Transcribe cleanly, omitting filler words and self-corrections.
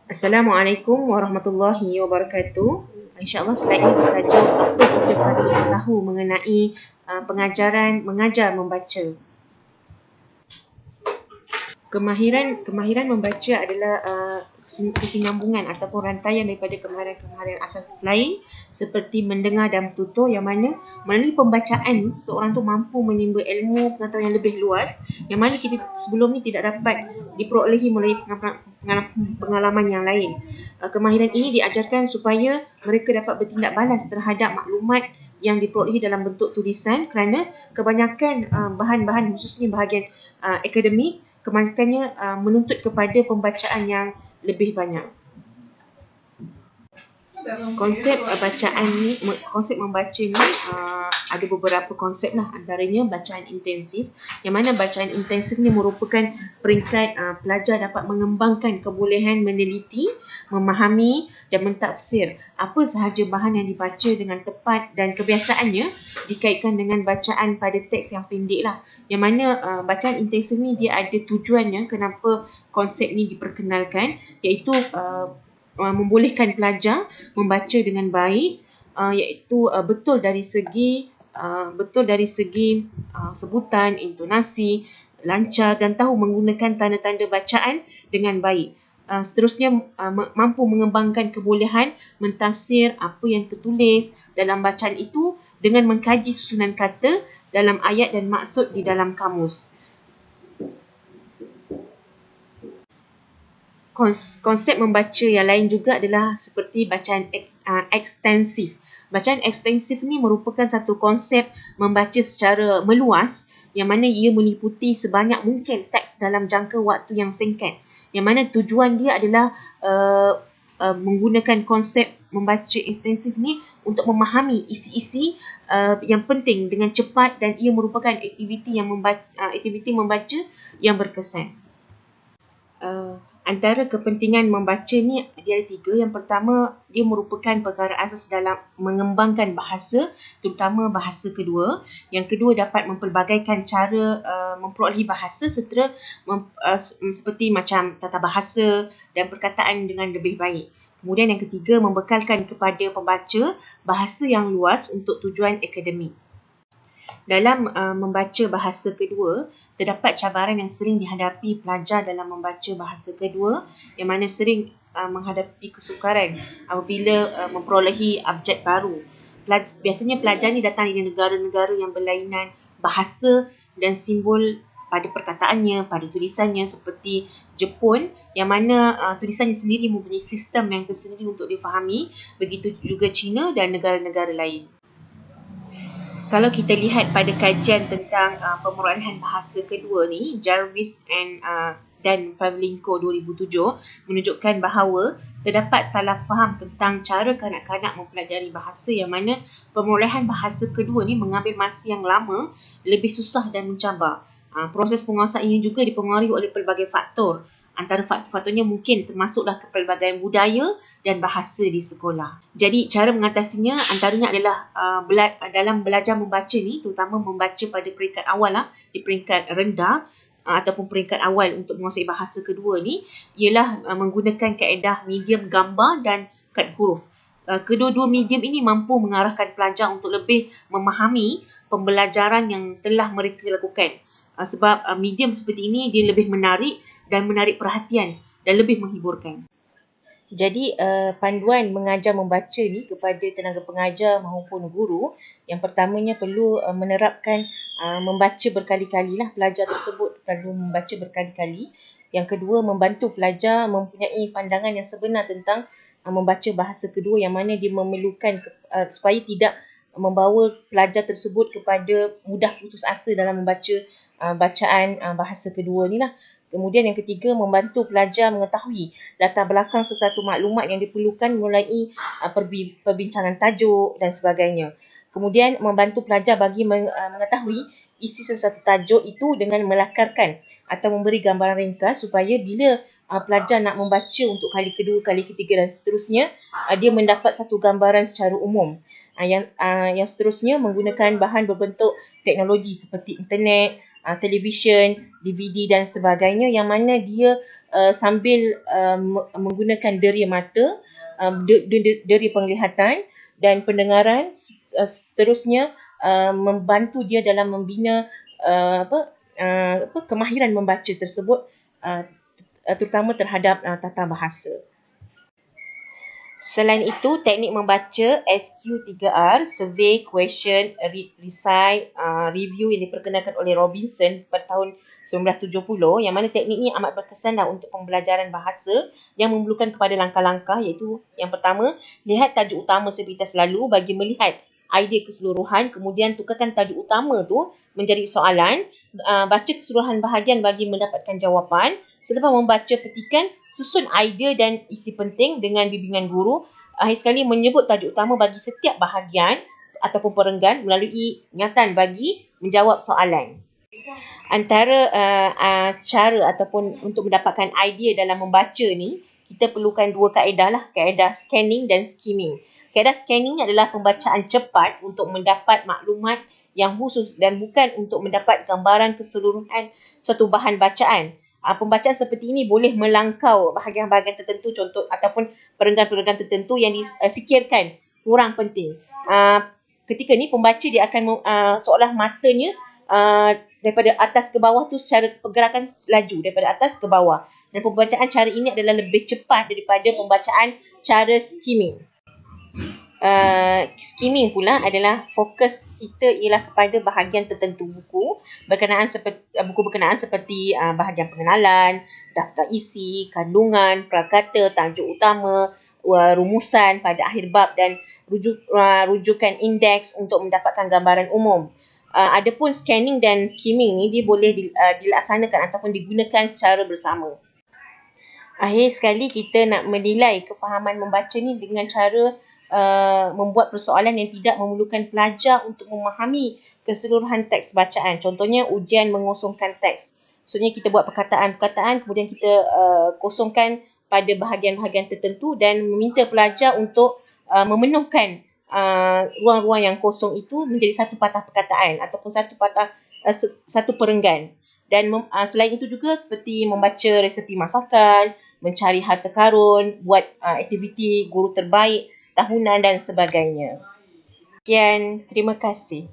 Assalamualaikum warahmatullahi wabarakatuh. InsyaAllah slide ini bertajuk apa kita perlu tahu mengenai mengajar membaca. Kemahiran membaca adalah kesinambungan ataupun rantaian daripada kemahiran asas lain seperti mendengar dan bertutur, yang mana melalui pembacaan seorang tu mampu menimba ilmu pengetahuan yang lebih luas yang mana kita sebelum ni tidak dapat diperolehi melalui pengalaman yang lain. Kemahiran ini diajarkan supaya mereka dapat bertindak balas terhadap maklumat yang diperolehi dalam bentuk tulisan, kerana kebanyakan bahan-bahan khususnya bahagian akademik kebanyakannya menuntut kepada pembacaan yang lebih banyak. Konsep membaca ni ada beberapa konsep lah, antaranya bacaan intensif, yang mana bacaan intensif ni merupakan peringkat pelajar dapat mengembangkan kebolehan meneliti, memahami dan mentafsir apa sahaja bahan yang dibaca dengan tepat, dan kebiasaannya dikaitkan dengan bacaan pada teks yang pendek lah, yang mana bacaan intensif ni dia ada tujuannya kenapa konsep ni diperkenalkan, iaitu membolehkan pelajar membaca dengan baik, iaitu betul dari segi sebutan, intonasi, lancar dan tahu menggunakan tanda-tanda bacaan dengan baik. Seterusnya mampu mengembangkan kebolehan mentafsir apa yang tertulis dalam bacaan itu dengan mengkaji susunan kata dalam ayat dan maksud di dalam kamus. Konsep membaca yang lain juga adalah seperti bacaan ekstensif. Bacaan ekstensif ni merupakan satu konsep membaca secara meluas, yang mana ia meliputi sebanyak mungkin teks dalam jangka waktu yang singkat. Yang mana tujuan dia adalah menggunakan konsep membaca ekstensif ni untuk memahami isi-isi yang penting dengan cepat, dan ia merupakan aktiviti membaca yang berkesan. Antara kepentingan membaca ni dia ada 3. Yang pertama, dia merupakan perkara asas dalam mengembangkan bahasa, terutama bahasa kedua. Yang kedua, dapat mempelbagaikan cara memperolehi bahasa seperti macam tata bahasa dan perkataan dengan lebih baik. Kemudian yang ketiga, membekalkan kepada pembaca bahasa yang luas untuk tujuan akademik. Dalam membaca bahasa kedua, terdapat cabaran yang sering dihadapi pelajar dalam membaca bahasa kedua, yang mana sering menghadapi kesukaran apabila memperolehi abjad baru. Biasanya pelajar ni datang dari negara-negara yang berlainan bahasa dan simbol pada perkataannya, pada tulisannya, seperti Jepun, yang mana tulisannya sendiri mempunyai sistem yang tersendiri untuk difahami, begitu juga China dan negara-negara lain. Kalau kita lihat pada kajian tentang pemerolehan bahasa kedua ni, Jarvis dan Pavlenko 2007 menunjukkan bahawa terdapat salah faham tentang cara kanak-kanak mempelajari bahasa, yang mana pemerolehan bahasa kedua ni mengambil masa yang lama, lebih susah dan mencabar. Proses penguasaan ini juga dipengaruhi oleh pelbagai faktor. Antara faktor-faktornya mungkin termasuklah kepelbagaian budaya dan bahasa di sekolah. Jadi cara mengatasinya antaranya adalah dalam belajar membaca ni, terutama membaca pada peringkat awal lah, di peringkat rendah ataupun peringkat awal untuk menguasai bahasa kedua ni, ialah menggunakan kaedah medium gambar dan kad huruf. Kedua-dua medium ini mampu mengarahkan pelajar untuk lebih memahami pembelajaran yang telah mereka lakukan. Sebab medium seperti ini dia lebih menarik perhatian dan lebih menghiburkan. Jadi panduan mengajar membaca ni kepada tenaga pengajar maupun guru, yang pertamanya perlu menerapkan membaca berkali-kali lah. Pelajar tersebut perlu membaca berkali-kali. Yang kedua, membantu pelajar mempunyai pandangan yang sebenar tentang membaca bahasa kedua, yang mana dia memerlukan supaya tidak membawa pelajar tersebut kepada mudah putus asa dalam membaca bacaan bahasa kedua ni lah. Kemudian yang ketiga, membantu pelajar mengetahui latar belakang sesuatu maklumat yang diperlukan melalui perbincangan tajuk dan sebagainya. Kemudian membantu pelajar bagi mengetahui isi sesuatu tajuk itu dengan melakarkan atau memberi gambaran ringkas, supaya bila pelajar nak membaca untuk kali kedua, kali ketiga dan seterusnya, dia mendapat satu gambaran secara umum. Yang seterusnya menggunakan bahan berbentuk teknologi seperti internet, televisyen, DVD dan sebagainya, yang mana dia sambil menggunakan deria mata, deria penglihatan dan pendengaran, seterusnya membantu dia dalam membina kemahiran membaca tersebut, terutama terhadap tata bahasa. Selain itu, teknik membaca SQ3R, Survey, Question, Read, Recite, Review yang diperkenalkan oleh Robinson pada tahun 1970, yang mana teknik ini amat berkesan untuk pembelajaran bahasa yang memerlukan kepada langkah-langkah, iaitu yang pertama, lihat tajuk utama seperti selalu bagi melihat idea keseluruhan, kemudian tukarkan tajuk utama tu menjadi soalan, baca keseluruhan bahagian bagi mendapatkan jawapan. Selepas membaca petikan, susun idea dan isi penting dengan bimbingan guru. Akhir sekali menyebut tajuk utama bagi setiap bahagian ataupun perenggan melalui ingatan bagi menjawab soalan. Antara cara ataupun untuk mendapatkan idea dalam membaca ni, kita perlukan dua kaedah lah, kaedah scanning dan skimming. Kaedah scanning adalah pembacaan cepat untuk mendapat maklumat yang khusus dan bukan untuk mendapat gambaran keseluruhan suatu bahan bacaan. Pembacaan seperti ini boleh melangkau bahagian-bahagian tertentu contoh ataupun perenggan-perenggan tertentu yang difikirkan kurang penting. Ketika ni pembaca dia akan seolah matanya daripada atas ke bawah tu secara pergerakan laju daripada atas ke bawah. Dan pembacaan cara ini adalah lebih cepat daripada pembacaan cara skimming. Skimming pula adalah fokus kita ialah kepada bahagian tertentu buku berkenaan seperti bahagian pengenalan, daftar isi, kandungan, prakata, tajuk utama, rumusan pada akhir bab dan rujukan indeks untuk mendapatkan gambaran umum. Adapun scanning dan skimming ni dia boleh dilaksanakan ataupun digunakan secara bersama. Akhir sekali kita nak menilai kefahaman membaca ni dengan cara membuat persoalan yang tidak memerlukan pelajar untuk memahami keseluruhan teks bacaan. Contohnya ujian mengosongkan teks. Maksudnya kita buat perkataan-perkataan, kemudian kita kosongkan pada bahagian-bahagian tertentu dan meminta pelajar untuk memenuhkan ruang-ruang yang kosong itu menjadi satu patah perkataan ataupun satu perenggan. Dan selain itu juga seperti membaca resepi masakan, mencari harta karun, buat aktiviti guru terbaik tahunan dan sebagainya. Sekian, terima kasih.